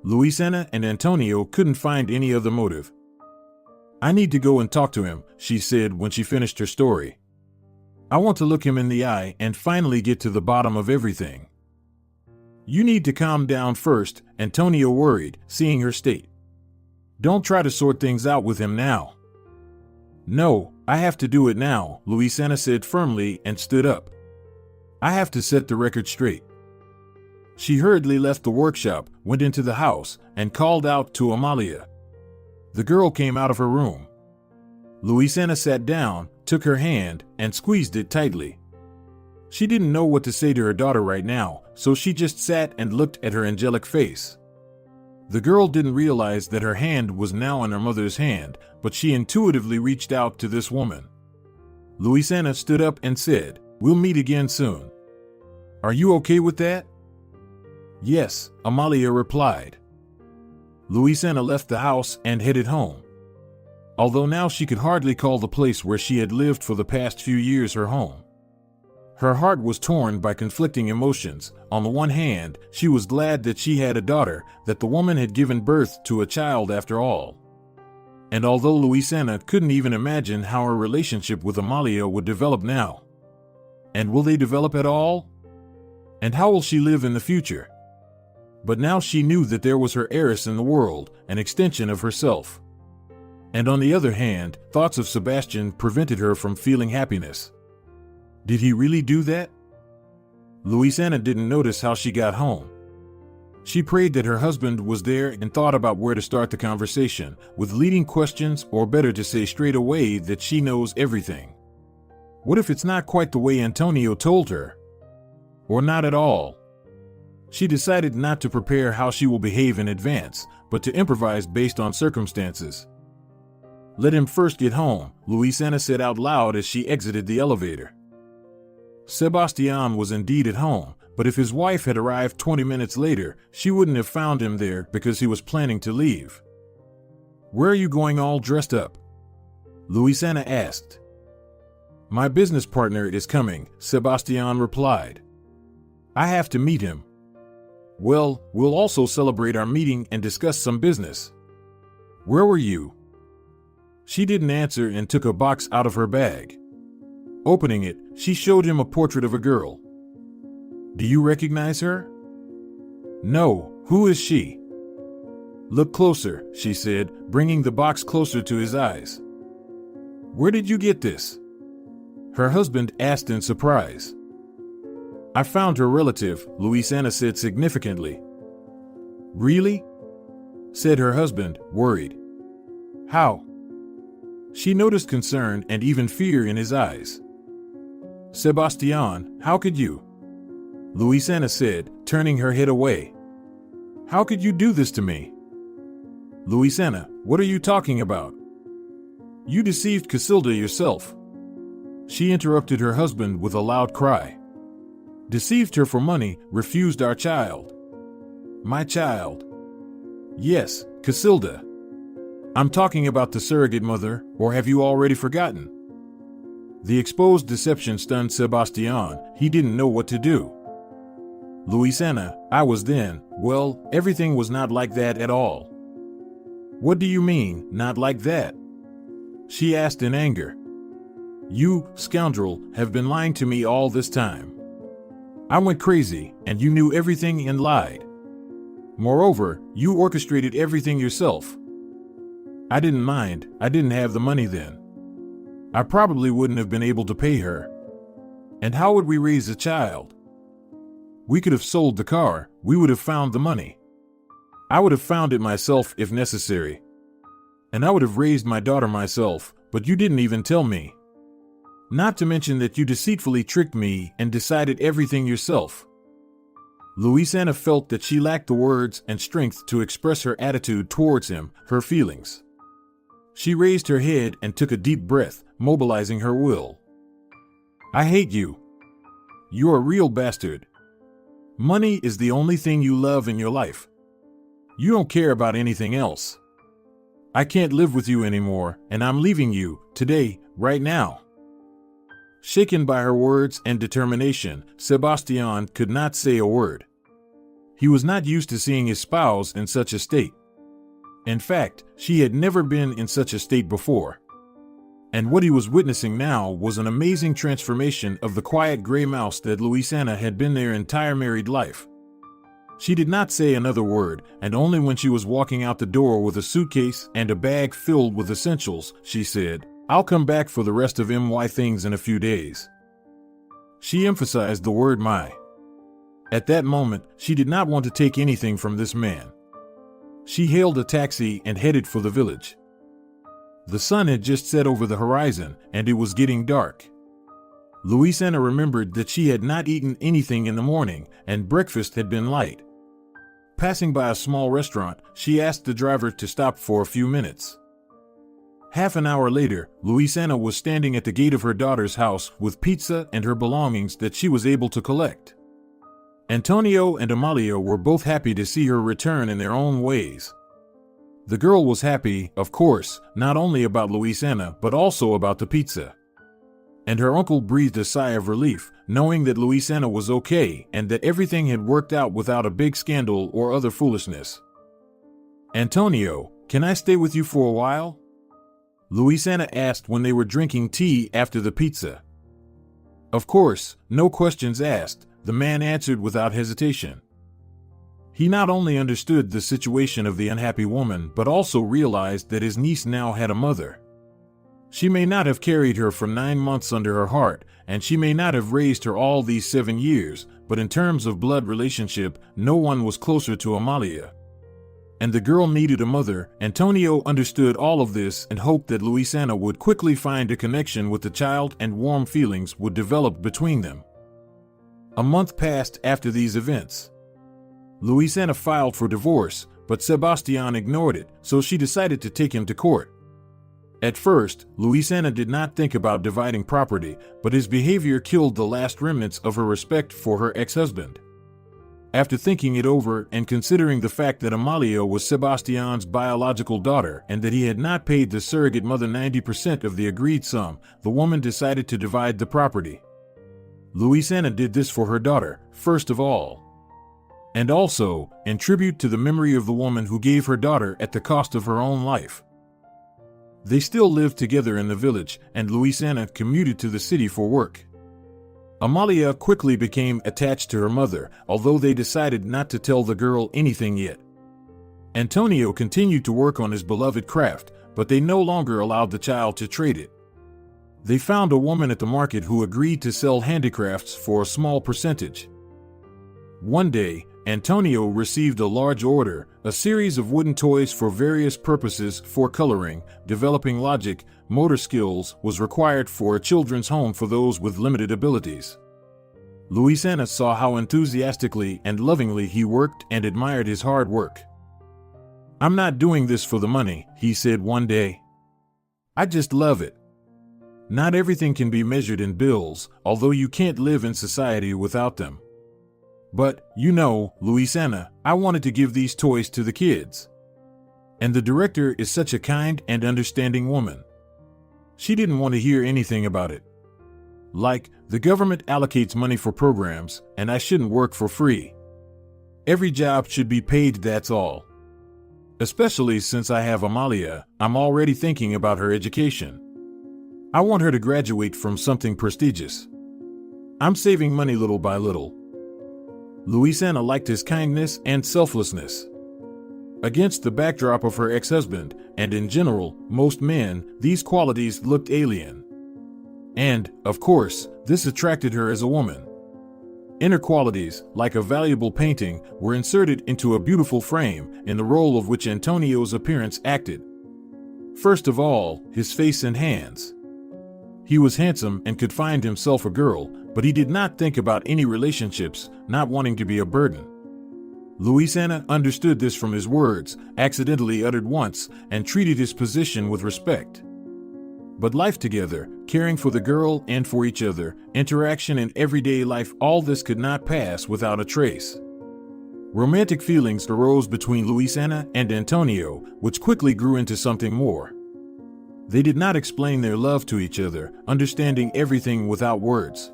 Luisana and Antonio couldn't find any other motive. I need to go and talk to him, she said when she finished her story. I want to look him in the eye and finally get to the bottom of everything. You need to calm down first, Antonio worried, seeing her state. Don't try to sort things out with him now. No, I have to do it now, Luisana said firmly and stood up. I have to set the record straight. She hurriedly left the workshop, went into the house, and called out to Amalia. The girl came out of her room. Luisana sat down, took her hand, and squeezed it tightly. She didn't know what to say to her daughter right now, so she just sat and looked at her angelic face. The girl didn't realize that her hand was now in her mother's hand, but she intuitively reached out to this woman. Luisana stood up and said, "We'll meet again soon. Are you okay with that?" "Yes," Amalia replied. Luisana left the house and headed home. Although now she could hardly call the place where she had lived for the past few years her home. Her heart was torn by conflicting emotions. On the one hand, she was glad that she had a daughter, that the woman had given birth to a child after all. And although Luisana couldn't even imagine how her relationship with Amalia would develop now. And will they develop at all? And how will she live in the future? But now she knew that there was her heiress in the world, an extension of herself. And on the other hand, thoughts of Sebastian prevented her from feeling happiness. Did he really do that? Luisana didn't notice how she got home. She prayed that her husband was there and thought about where to start the conversation, with leading questions, or better to say straight away that she knows everything. What if it's not quite the way Antonio told her? Or not at all? She decided not to prepare how she will behave in advance, but to improvise based on circumstances. Let him first get home, Luisana said out loud as she exited the elevator. Sebastian was indeed at home, but if his wife had arrived 20 minutes later, she wouldn't have found him there because he was planning to leave. "Where are you going all dressed up?" Luisana asked. "My business partner is coming," Sebastian replied. "I have to meet him." "Well, we'll also celebrate our meeting and discuss some business." "Where were you?" She didn't answer and took a box out of her bag. Opening it, she showed him a portrait of a girl. "Do you recognize her?" "No, who is she?" "Look closer," she said, bringing the box closer to his eyes. "Where did you get this?" her husband asked in surprise. "I found her relative," Luisana said significantly. "Really?" said her husband, worried. "How?" She noticed concern and even fear in his eyes. "Sebastian, how could you?" Luisana said, turning her head away. "How could you do this to me?" "Luisana, what are you talking about? You deceived Casilda yourself." She interrupted her husband with a loud cry. "Deceived her for money, refused our child." "My child?" "Yes, Casilda. I'm talking about the surrogate mother, or have you already forgotten?" The exposed deception stunned Sebastian. He didn't know what to do. "Luisana, I was then, well, everything was not like that at all." "What do you mean, not like that?" she asked in anger. "You, scoundrel, have been lying to me all this time. I went crazy, and you knew everything and lied. Moreover, you orchestrated everything yourself." "I didn't mind, I didn't have the money then. I probably wouldn't have been able to pay her. And how would we raise a child? We could have sold the car, we would have found the money. I would have found it myself if necessary. And I would have raised my daughter myself, but you didn't even tell me. Not to mention that you deceitfully tricked me and decided everything yourself." Luisana felt that she lacked the words and strength to express her attitude towards him, her feelings. She raised her head and took a deep breath, mobilizing her will. "I hate you. You're a real bastard. Money is the only thing you love in your life. You don't care about anything else. I can't live with you anymore, and I'm leaving you, today, right now." Shaken by her words and determination, Sebastian could not say a word. He was not used to seeing his spouse in such a state. In fact, she had never been in such a state before. And what he was witnessing now was an amazing transformation of the quiet gray mouse that Luisana had been their entire married life. She did not say another word, and only when she was walking out the door with a suitcase and a bag filled with essentials, she said, "I'll come back for the rest of my things in a few days." She emphasized the word my. At that moment, she did not want to take anything from this man. She hailed a taxi and headed for the village. The sun had just set over the horizon, and it was getting dark. Luisana remembered that she had not eaten anything in the morning, and breakfast had been light. Passing by a small restaurant, she asked the driver to stop for a few minutes. Half an hour later, Luisana was standing at the gate of her daughter's house with pizza and her belongings that she was able to collect. Antonio and Amalia were both happy to see her return in their own ways. The girl was happy, of course, not only about Luisana but also about the pizza. And her uncle breathed a sigh of relief, knowing that Luisana was okay and that everything had worked out without a big scandal or other foolishness. "Antonio, can I stay with you for a while?" Luisana asked when they were drinking tea after the pizza. "Of course, no questions asked," the man answered without hesitation. He not only understood the situation of the unhappy woman but also realized that his niece now had a mother. She may not have carried her for 9 months under her heart, and she may not have raised her all these 7 years, but in terms of blood relationship, no one was closer to Amalia. And the girl needed a mother. Antonio understood all of this and hoped that Luisana would quickly find a connection with the child and warm feelings would develop between them. A month passed after these events. Luisana filed for divorce, but Sebastian ignored it, so she decided to take him to court. At first, Luisana did not think about dividing property, but his behavior killed the last remnants of her respect for her ex-husband. After thinking it over and considering the fact that Amalia was Sebastian's biological daughter and that he had not paid the surrogate mother 90% of the agreed sum, the woman decided to divide the property. Luisana did this for her daughter, first of all. And also, in tribute to the memory of the woman who gave her daughter at the cost of her own life. They still lived together in the village, and Luisana commuted to the city for work. Amalia quickly became attached to her mother, although they decided not to tell the girl anything yet. Antonio continued to work on his beloved craft, but they no longer allowed the child to trade it. They found a woman at the market who agreed to sell handicrafts for a small percentage. One day, Antonio received a large order, a series of wooden toys for various purposes for coloring, developing logic, motor skills was required for a children's home for those with limited abilities. Luisana saw how enthusiastically and lovingly he worked and admired his hard work. "I'm not doing this for the money," he said one day. "I just love it. Not everything can be measured in bills, although you can't live in society without them. But, you know, Luisana, I wanted to give these toys to the kids. And the director is such a kind and understanding woman. She didn't want to hear anything about it. Like, the government allocates money for programs, and I shouldn't work for free. Every job should be paid, that's all. Especially since I have Amalia, I'm already thinking about her education. I want her to graduate from something prestigious. I'm saving money little by little." Luisana liked his kindness and selflessness. Against the backdrop of her ex-husband, and in general, most men, these qualities looked alien. And, of course, this attracted her as a woman. Inner qualities, like a valuable painting, were inserted into a beautiful frame, in the role of which Antonio's appearance acted. First of all, his face and hands. He was handsome and could find himself a girl, but he did not think about any relationships, not wanting to be a burden. Luisana understood this from his words, accidentally uttered once, and treated his position with respect. But life together, caring for the girl and for each other, interaction in everyday life, all this could not pass without a trace. Romantic feelings arose between Luisana and Antonio, which quickly grew into something more. They did not explain their love to each other, understanding everything without words.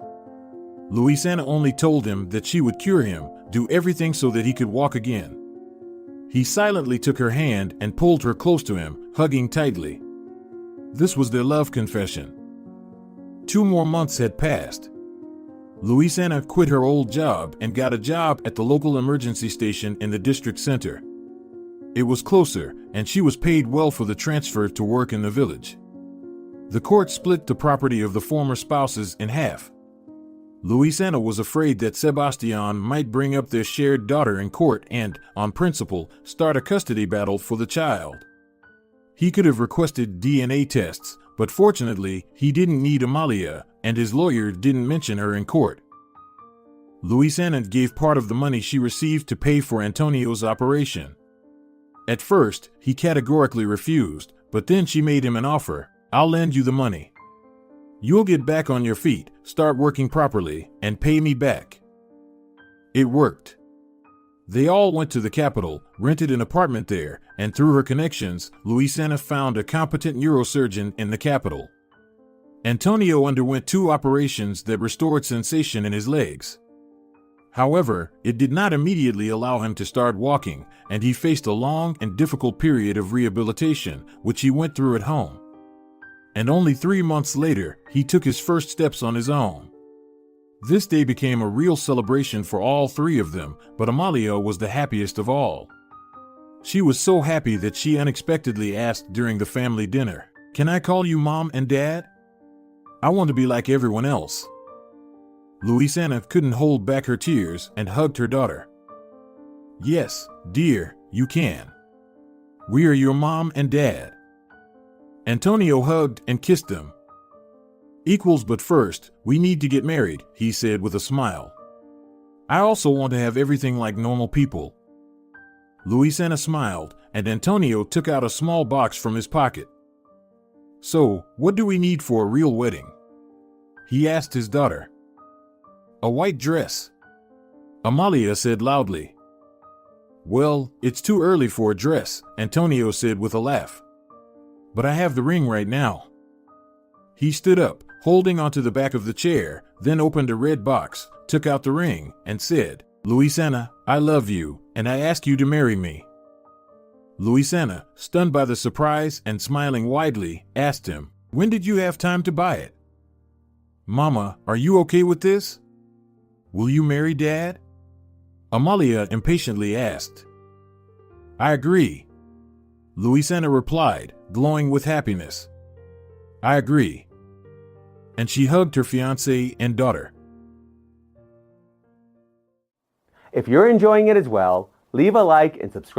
Luisana only told him that she would cure him, do everything so that he could walk again. He silently took her hand and pulled her close to him, hugging tightly. This was their love confession. 2 more months had passed. Luisana quit her old job and got a job at the local emergency station in the district center. It was closer, and she was paid well for the transfer to work in the village. The court split the property of the former spouses in half. Luisana was afraid that Sebastian might bring up their shared daughter in court and, on principle, start a custody battle for the child. He could have requested DNA tests, but fortunately, he didn't need Amalia, and his lawyer didn't mention her in court. Luisana gave part of the money she received to pay for Antonio's operation. At first, he categorically refused, but then she made him an offer. "I'll lend you the money. You'll get back on your feet, start working properly, and pay me back." It worked. They all went to the capital, rented an apartment there, and through her connections, Luisana found a competent neurosurgeon in the capital. Antonio underwent 2 operations that restored sensation in his legs. However, it did not immediately allow him to start walking, and he faced a long and difficult period of rehabilitation, which he went through at home. And only 3 months later, he took his first steps on his own. This day became a real celebration for all 3 of them, but Amalia was the happiest of all. She was so happy that she unexpectedly asked during the family dinner, "Can I call you Mom and Dad? I want to be like everyone else." Luisana couldn't hold back her tears and hugged her daughter. "Yes, dear, you can. We are your Mom and Dad." Antonio hugged and kissed them. "Equals, but first, we need to get married," he said with a smile. "I also want to have everything like normal people." Luisana smiled, and Antonio took out a small box from his pocket. "So, what do we need for a real wedding?" he asked his daughter. "A white dress," Amalia said loudly. "Well, it's too early for a dress," Antonio said with a laugh. "But I have the ring right now." He stood up, holding onto the back of the chair, then opened a red box, took out the ring, and said, "Luisana, I love you, and I ask you to marry me." Luisana, stunned by the surprise and smiling widely, asked him, "When did you have time to buy it?" "Mama, are you okay with this? Will you marry Dad?" Amalia impatiently asked. "I agree," Luisana replied, glowing with happiness. "I agree." And she hugged her fiancé and daughter. If you're enjoying it as well, leave a like and subscribe.